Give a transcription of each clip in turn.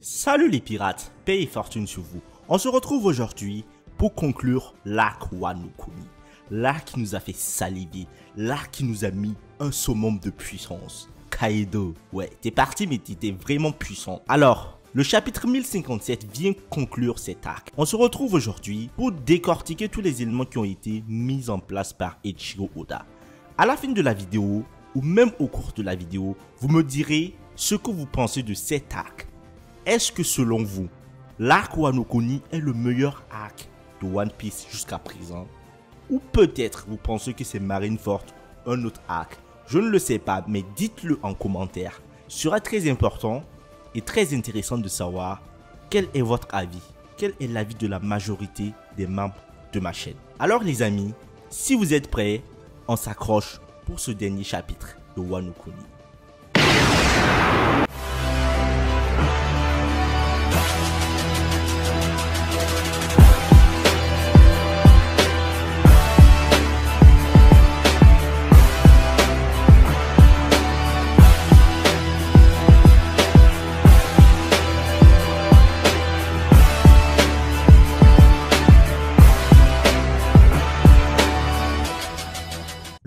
Salut les pirates, paix et fortune sur vous. On se retrouve aujourd'hui pour conclure l'arc Wano Kuni. L'arc qui nous a fait saliver, l'arc qui nous a mis un summum de puissance. Kaido, ouais, t'es parti mais t'étais vraiment puissant. Alors, le chapitre 1057 vient conclure cet arc. On se retrouve aujourd'hui pour décortiquer tous les éléments qui ont été mis en place par Eiichiro Oda. À la fin de la vidéo, ou même au cours de la vidéo, vous me direz ce que vous pensez de cet arc. Est-ce que selon vous, l'arc Wano Kuni est le meilleur arc de One Piece jusqu'à présent? Ou peut-être vous pensez que c'est Marineford, un autre arc? Je ne le sais pas, mais dites-le en commentaire. Ce sera très important et très intéressant de savoir quel est votre avis. Quel est l'avis de la majorité des membres de ma chaîne. Alors les amis, si vous êtes prêts, on s'accroche pour ce dernier chapitre de Wano Kuni.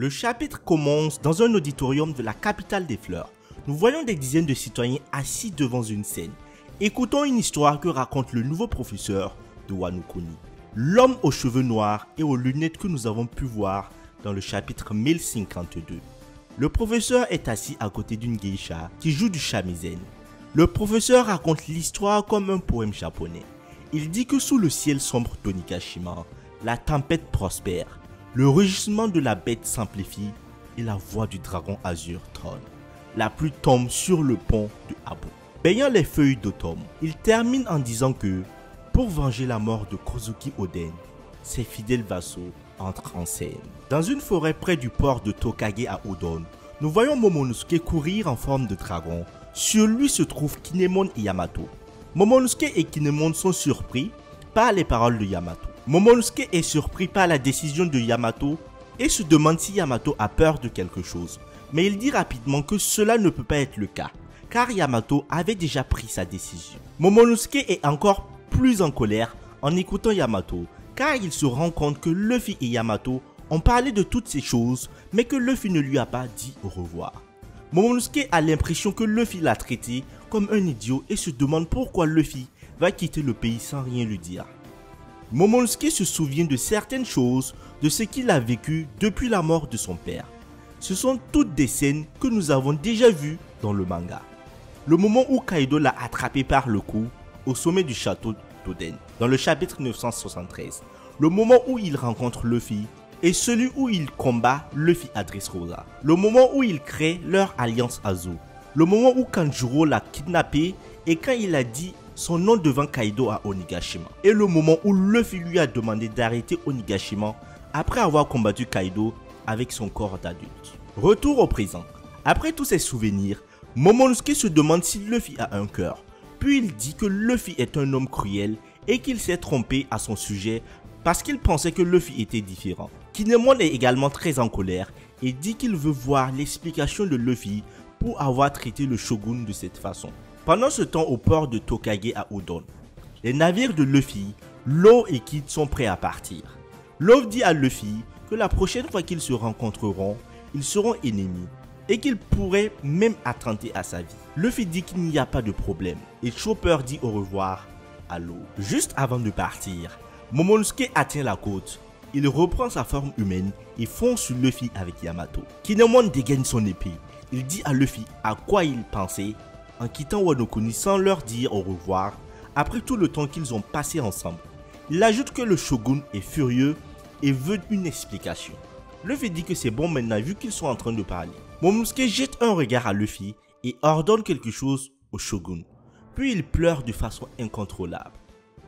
Le chapitre commence dans un auditorium de la capitale des fleurs. Nous voyons des dizaines de citoyens assis devant une scène. Écoutons une histoire que raconte le nouveau professeur de Wano Kuni. L'homme aux cheveux noirs et aux lunettes que nous avons pu voir dans le chapitre 1052. Le professeur est assis à côté d'une geisha qui joue du shamisen. Le professeur raconte l'histoire comme un poème japonais. Il dit que sous le ciel sombre d'Onigashima, la tempête prospère. Le rugissement de la bête s'amplifie et la voix du dragon azur trône. La pluie tombe sur le pont de Abu. Baignant les feuilles d'automne, il termine en disant que, pour venger la mort de Kozuki Oden, ses fidèles vassaux entrent en scène. Dans une forêt près du port de Tokage à Udon, nous voyons Momonosuke courir en forme de dragon. Sur lui se trouvent Kinemon et Yamato. Momonosuke et Kinemon sont surpris par les paroles de Yamato. Momonosuke est surpris par la décision de Yamato et se demande si Yamato a peur de quelque chose. Mais il dit rapidement que cela ne peut pas être le cas, car Yamato avait déjà pris sa décision. Momonosuke est encore plus en colère en écoutant Yamato, car il se rend compte que Luffy et Yamato ont parlé de toutes ces choses, mais que Luffy ne lui a pas dit au revoir. Momonosuke a l'impression que Luffy l'a traité comme un idiot et se demande pourquoi Luffy va quitter le pays sans rien lui dire. Momonosuke se souvient de certaines choses de ce qu'il a vécu depuis la mort de son père. Ce sont toutes des scènes que nous avons déjà vues dans le manga. Le moment où Kaido l'a attrapé par le cou au sommet du château d'Oden, dans le chapitre 973. Le moment où il rencontre Luffy et celui où il combat Luffy à Dressrosa. Le moment où ils créent leur alliance Azo. Le moment où Kanjuro l'a kidnappé et quand il a dit son nom devant Kaido à Onigashima. Et le moment où Luffy lui a demandé d'arrêter Onigashima après avoir combattu Kaido avec son corps d'adulte. Retour au présent. Après tous ces souvenirs, Momonosuke se demande si Luffy a un cœur. Puis il dit que Luffy est un homme cruel et qu'il s'est trompé à son sujet parce qu'il pensait que Luffy était différent. Kinemon est également très en colère et dit qu'il veut voir l'explication de Luffy pour avoir traité le shogun de cette façon. Pendant ce temps au port de Tokage à Udon, les navires de Luffy, Law et Kid sont prêts à partir. Law dit à Luffy que la prochaine fois qu'ils se rencontreront, ils seront ennemis et qu'il pourrait même attenter à sa vie. Luffy dit qu'il n'y a pas de problème et Chopper dit au revoir à Law. Juste avant de partir, Momonosuke atteint la côte. Il reprend sa forme humaine et fonce sur Luffy avec Yamato. Kinemon dégaine son épée. Il dit à Luffy à quoi il pensait en quittant Wano Kuni sans leur dire au revoir après tout le temps qu'ils ont passé ensemble. Il ajoute que le shogun est furieux et veut une explication. Luffy dit que c'est bon maintenant vu qu'ils sont en train de parler. Momonosuke jette un regard à Luffy et ordonne quelque chose au shogun. Puis il pleure de façon incontrôlable.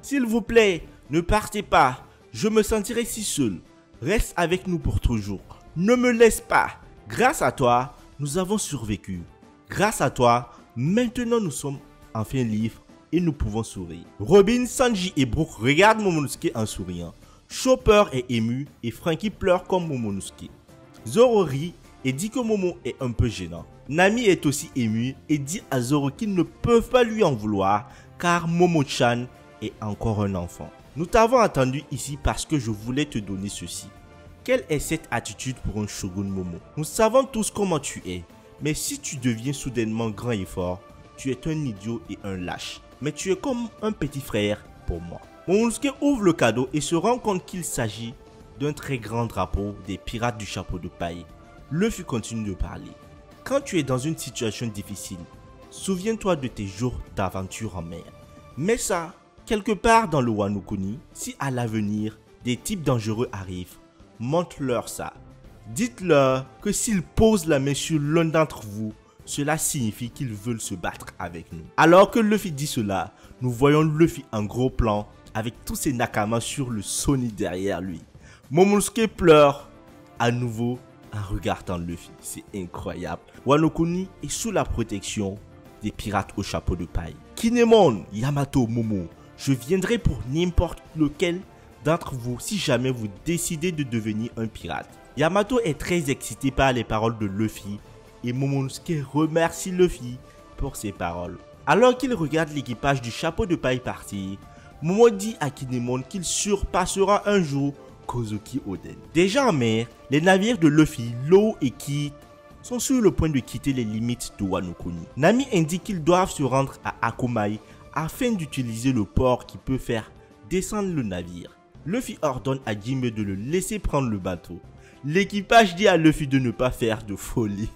S'il vous plaît, ne partez pas, je me sentirai si seul. Reste avec nous pour toujours. Ne me laisse pas. Grâce à toi, nous avons survécu. Grâce à toi, maintenant nous sommes enfin libres et nous pouvons sourire. Robin, Sanji et Brook regardent Momonosuke en souriant. Chopper est ému et Franky pleure comme Momonosuke. Zoro rit et dit que Momo est un peu gênant. Nami est aussi ému et dit à Zoro qu'ils ne peuvent pas lui en vouloir car Momo-chan est encore un enfant. Nous t'avons attendu ici parce que je voulais te donner ceci. Quelle est cette attitude pour un shogun, Momo? Nous savons tous comment tu es, mais si tu deviens soudainement grand et fort, tu es un idiot et un lâche. Mais tu es comme un petit frère pour moi. Momonosuke ouvre le cadeau et se rend compte qu'il s'agit d'un très grand drapeau des pirates du chapeau de paille. Luffy continue de parler. Quand tu es dans une situation difficile, souviens-toi de tes jours d'aventure en mer. Mets ça quelque part dans le Wano Kuni. Si à l'avenir, des types dangereux arrivent, montre-leur ça. Dites-leur que s'ils posent la main sur l'un d'entre vous, cela signifie qu'ils veulent se battre avec nous. Alors que Luffy dit cela, nous voyons Luffy en gros plan avec tous ses nakamas sur le Sony derrière lui. Momonosuke pleure à nouveau en regardant Luffy. C'est incroyable. Wano Kuni est sous la protection des pirates au chapeau de paille. Kinemon, Yamato, Momo, je viendrai pour n'importe lequel d'entre vous si jamais vous décidez de devenir un pirate. Yamato est très excité par les paroles de Luffy et Momonosuke remercie Luffy pour ses paroles. Alors qu'il regarde l'équipage du chapeau de paille partir, Momo dit à Kinemon qu'il surpassera un jour Kozuki Oden. Déjà en mer, les navires de Luffy, Law et Kid sont sur le point de quitter les limites de Wano Kuni. Nami indique qu'ils doivent se rendre à Akomai afin d'utiliser le port qui peut faire descendre le navire. Luffy ordonne à Jinbe de le laisser prendre le bateau. L'équipage dit à Luffy de ne pas faire de folie.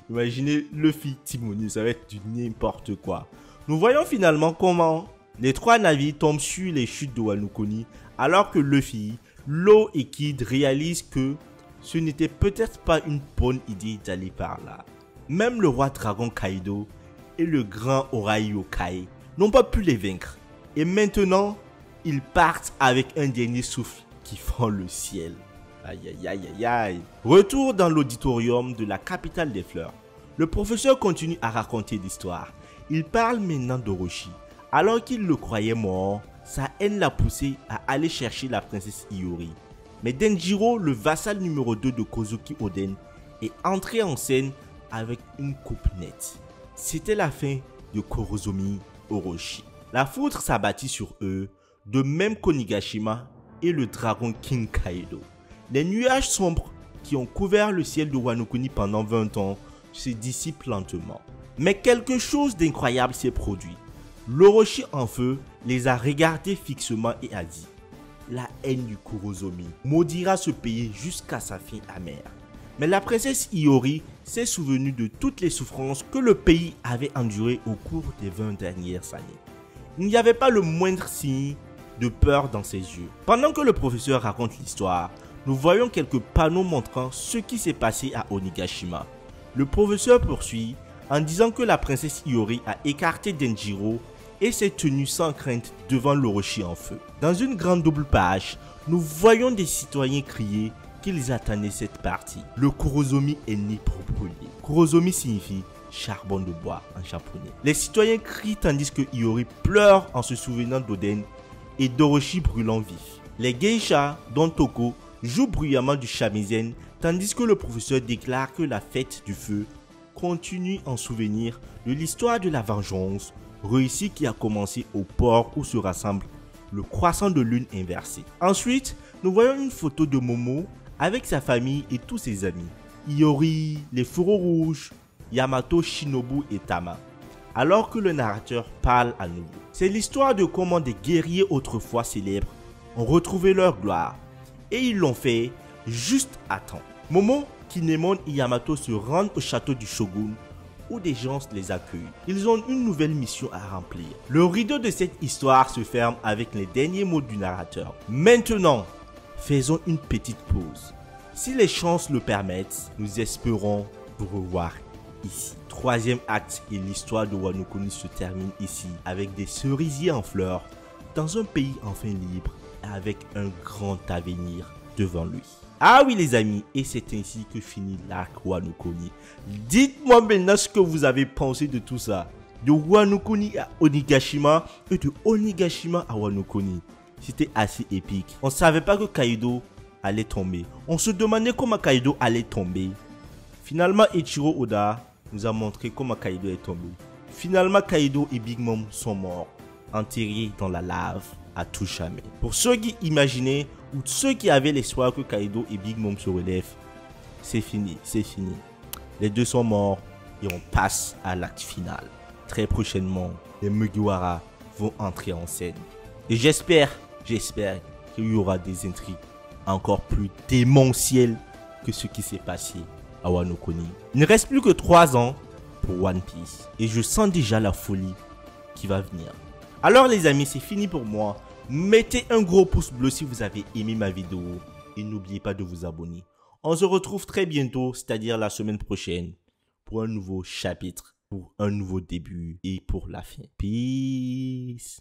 Imaginez Luffy timonier, ça va être du n'importe quoi. Nous voyons finalement comment les trois navires tombent sur les chutes de Wano Kuni alors que Luffy, Law et Kid réalisent que ce n'était peut-être pas une bonne idée d'aller par là. Même le roi dragon Kaido et le grand Orochi Yokai n'ont pas pu les vaincre. Et maintenant, ils partent avec un dernier souffle qui fend le ciel. Aïe aïe aïe aïe aïe. Retour dans l'auditorium de la capitale des fleurs. Le professeur continue à raconter l'histoire. Il parle maintenant d'Orochi. Alors qu'il le croyait mort, sa haine l'a poussé à aller chercher la princesse Iori. Mais Denjiro, le vassal numéro 2 de Kozuki Oden, est entré en scène avec une coupe nette. C'était la fin de Korozomi Orochi. La foudre s'abattit sur eux, de même qu'Onigashima et le dragon King Kaido. Les nuages sombres qui ont couvert le ciel de Wano Kuni pendant 20 ans se dissipent lentement. Mais quelque chose d'incroyable s'est produit. L'Orochi en feu les a regardés fixement et a dit: la haine du Kurozomi maudira ce pays jusqu'à sa fin amère. Mais la princesse Iori s'est souvenue de toutes les souffrances que le pays avait endurées au cours des 20 dernières années. Il n'y avait pas le moindre signe de peur dans ses yeux. Pendant que le professeur raconte l'histoire, nous voyons quelques panneaux montrant ce qui s'est passé à Onigashima. Le professeur poursuit en disant que la princesse Iori a écarté Denjiro et s'est tenue sans crainte devant l'Orochi en feu. Dans une grande double page, nous voyons des citoyens crier qu'ils attendaient cette partie. Le Kurozomi est né pour brûler. Kurozomi signifie charbon de bois en japonais. Les citoyens crient tandis que Iori pleure en se souvenant d'Oden et d'Orochi brûlant vif. Les geishas, dont Toko, jouent bruyamment du shamisen tandis que le professeur déclare que la fête du feu continue en souvenir de l'histoire de la vengeance réussie qui a commencé au port où se rassemble le croissant de lune inversé. Ensuite, nous voyons une photo de Momo avec sa famille et tous ses amis. Iori, les fourreaux rouges, Yamato, Shinobu et Tama. Alors que le narrateur parle à nouveau. C'est l'histoire de comment des guerriers autrefois célèbres ont retrouvé leur gloire. Et ils l'ont fait juste à temps. Momo, Kinemon et Yamato se rendent au château du Shogun où des gens les accueillent. Ils ont une nouvelle mission à remplir. Le rideau de cette histoire se ferme avec les derniers mots du narrateur. Maintenant, faisons une petite pause. Si les chances le permettent, nous espérons vous revoir ici. Troisième acte et l'histoire de Wano Kuni se termine ici avec des cerisiers en fleurs dans un pays enfin libre avec un grand avenir devant lui. Ah oui les amis, et c'est ainsi que finit l'arc Wano Kuni. Dites-moi maintenant ce que vous avez pensé de tout ça. De Wano Kuni à Onigashima et de Onigashima à Wano Kuni. C'était assez épique. On ne savait pas que Kaido allait tomber. On se demandait comment Kaido allait tomber. Finalement, Eiichiro Oda nous a montré comment Kaido est tombé. Finalement, Kaido et Big Mom sont morts. enterrés dans la lave à tout jamais. Pour ceux qui imaginaient ou ceux qui avaient l'espoir que Kaido et Big Mom se relèvent, c'est fini, c'est fini. Les deux sont morts et on passe à l'acte final. Très prochainement, les Mugiwara vont entrer en scène. Et j'espère qu'il y aura des intrigues encore plus démentielles que ce qui s'est passé à Wano Kuni. Il ne reste plus que 3 ans pour One Piece. Et je sens déjà la folie qui va venir. Alors les amis, c'est fini pour moi. Mettez un gros pouce bleu si vous avez aimé ma vidéo. Et n'oubliez pas de vous abonner. On se retrouve très bientôt, c'est-à-dire la semaine prochaine, pour un nouveau chapitre, pour un nouveau début et pour la fin. Peace.